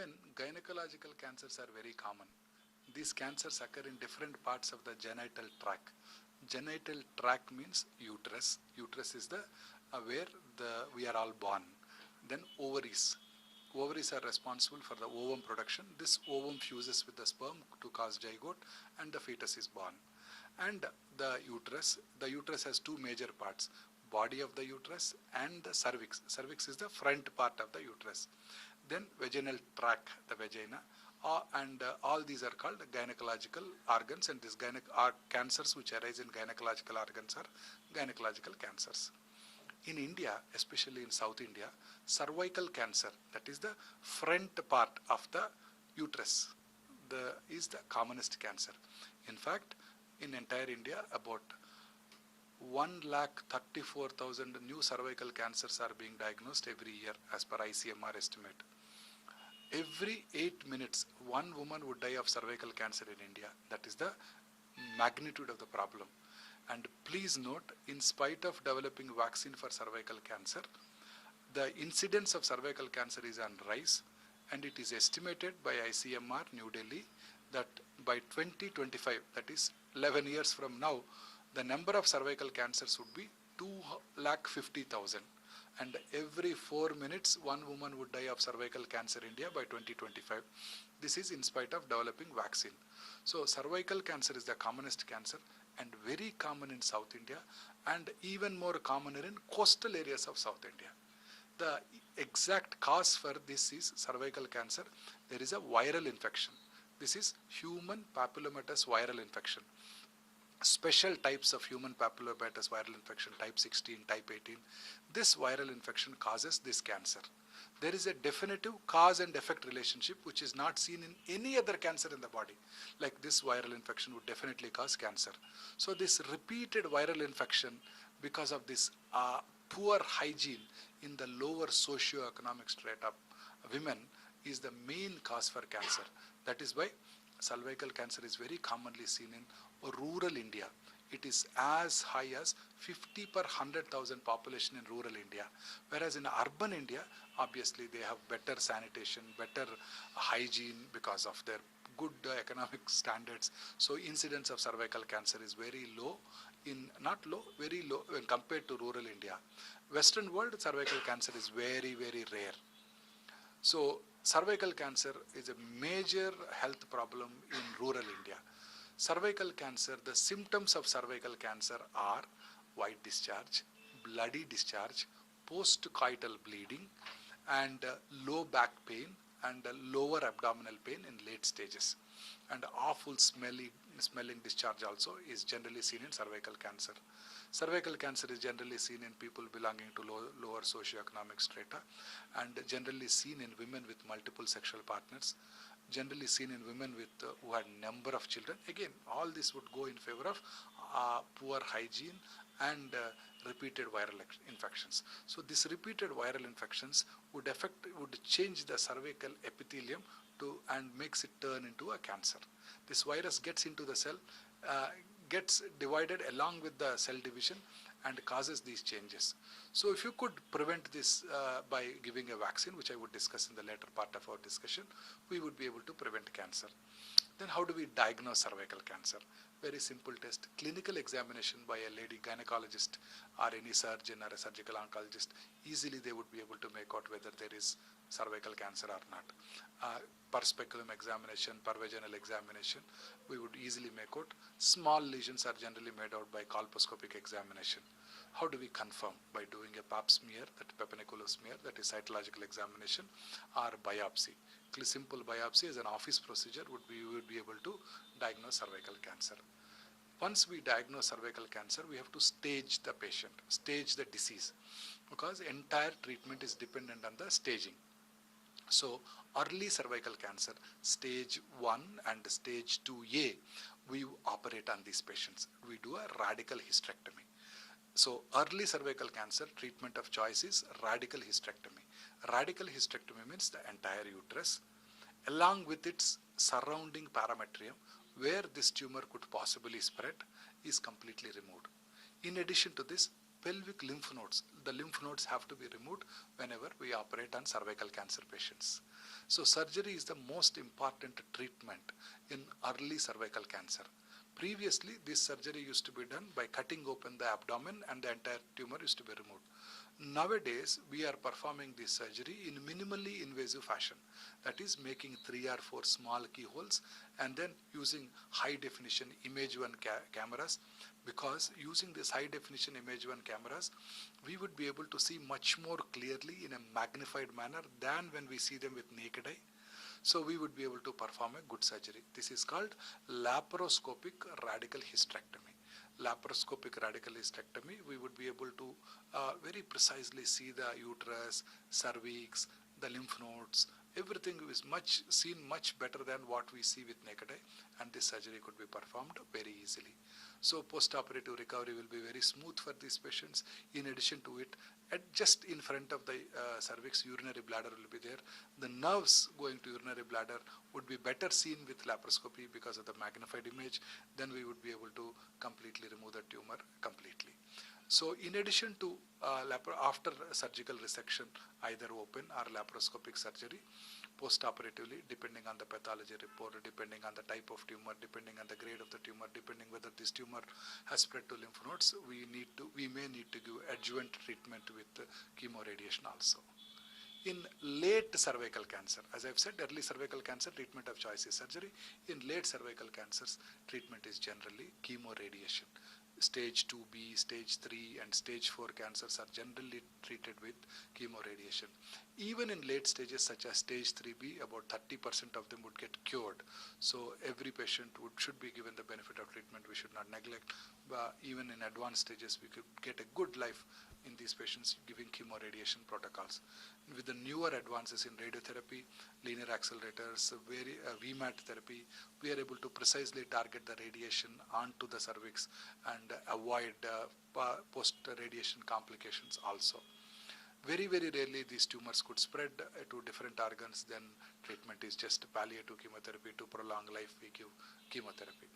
women, gynecological cancers are very common. These cancers occur in different parts of the genital tract. Genital tract means uterus. Uterus is the where we are all born. Then ovaries. Ovaries are responsible for the ovum production. This ovum fuses with the sperm to cause zygote, and the fetus is born. And the uterus has two major parts: body of the uterus and the cervix. Cervix is the front part of the uterus. Then vaginal tract, the vagina, and all these are called gynecological organs, and these cancers which arise in gynecological organs are gynecological cancers. In India, especially in South India, cervical cancer, that is the front part of the uterus, is the commonest cancer. In fact, in entire India, about 1,34,000 new cervical cancers are being diagnosed every year as per ICMR estimate. Every 8 minutes, one woman would die of cervical cancer in India. That is the magnitude of the problem. And please note, in spite of developing vaccine for cervical cancer, the incidence of cervical cancer is on rise, and it is estimated by ICMR New Delhi that by 2025, that is 11 years from now, the number of cervical cancers would be 2,50,000. And every 4 minutes, one woman would die of cervical cancer in India by 2025. This is in spite of developing vaccine. So cervical cancer is the commonest cancer, and very common in South India, and even more common in coastal areas of South India. The exact cause for this is cervical cancer. There is a viral infection. This is human papillomavirus viral infection. Special types of human papillomavirus viral infection, type 16, type 18. This viral infection causes this cancer. There is a definitive cause and effect relationship which is not seen in any other cancer in the body. Like this viral infection would definitely cause cancer. So this repeated viral infection, because of this poor hygiene in the lower socio-economic strata of women, is the main cause for cancer. That is why cervical cancer is very commonly seen in rural India. It is as high as 50 per 100,000 population in rural India. Whereas in urban India, obviously they have better sanitation, better hygiene because of their good economic standards. So incidence of cervical cancer is very low, very low when compared to rural India. Western world, cervical cancer is very, very rare. So cervical cancer is a major health problem in rural India. Cervical cancer, the symptoms of cervical cancer are white discharge, bloody discharge, post-coital bleeding, and low back pain and lower abdominal pain in late stages. And awful smelling discharge also is generally seen in cervical cancer. Cervical cancer is generally seen in people belonging to lower socioeconomic strata, and generally seen in women with multiple sexual partners, generally seen in women with who had number of children. Again, all this would go in favor of poor hygiene and repeated viral infections. So these repeated viral infections would change the cervical epithelium and makes it turn into a cancer. This virus gets into the cell, gets divided along with the cell division and causes these changes. So if you could prevent this by giving a vaccine, which I would discuss in the later part of our discussion, we would be able to prevent cancer. Then how do we diagnose cervical cancer? Very simple test. Clinical examination by a lady gynecologist or any surgeon or a surgical oncologist. Easily they would be able to make out whether there is cervical cancer or not. Per speculum examination, per vaginal examination, we would easily make out. Small lesions are generally made out by colposcopic examination. How do we confirm? By doing a pap smear, that pepanicular smear, that is cytological examination, or biopsy. Simple biopsy as an office procedure we would be able to diagnose cervical cancer. Once we diagnose cervical cancer, we have to stage the patient, stage the disease, because entire treatment is dependent on the staging. So early cervical cancer, stage 1 and stage 2A, we operate on these patients. We do a radical hysterectomy. So early cervical cancer, treatment of choice is radical hysterectomy. Radical hysterectomy means the entire uterus, along with its surrounding parametrium, where this tumor could possibly spread, is completely removed. In addition to this, pelvic lymph nodes. The lymph nodes have to be removed whenever we operate on cervical cancer patients. So surgery is the most important treatment in early cervical cancer. Previously, this surgery used to be done by cutting open the abdomen and the entire tumor used to be removed. Nowadays, we are performing this surgery in minimally invasive fashion. That is making 3 or 4 small keyholes and then using high definition image one cameras, because using this high definition image one cameras, we would be able to see much more clearly in a magnified manner than when we see them with naked eye. So we would be able to perform a good surgery. This is called laparoscopic radical hysterectomy. Laparoscopic radical hysterectomy, we would be able to very precisely see the uterus, cervix, the lymph nodes. Everything is seen much better than what we see with naked eye, and this surgery could be performed very easily. So post-operative recovery will be very smooth for these patients. In addition to it, just in front of the cervix, urinary bladder will be there. The nerves going to urinary bladder would be better seen with laparoscopy because of the magnified image. Then we would be able to completely remove the tumor completely. So in addition to after surgical resection, either open or laparoscopic surgery, post-operatively, depending on the pathology report, depending on the type of tumor, depending on the grade of the tumor, depending whether this tumor has spread to lymph nodes, we may need to give adjuvant treatment with chemoradiation also. In late cervical cancer, as I've said, early cervical cancer, treatment of choice is surgery. In late cervical cancers, treatment is generally chemoradiation. Stage 2B, stage 3 and stage 4 cancers are generally treated with chemoradiation. Even in late stages such as stage 3B, about 30% of them would get cured. So every patient should be given the benefit of treatment. We should not neglect. Even in advanced stages, we could get a good life in these patients giving chemoradiation protocols. With the newer advances in radiotherapy, linear accelerators, VMAT therapy, we are able to precisely target the radiation onto the cervix and avoid post-radiation complications also. Very, very rarely these tumors could spread to different organs. Then treatment is just palliative chemotherapy. To prolong life, we give chemotherapy.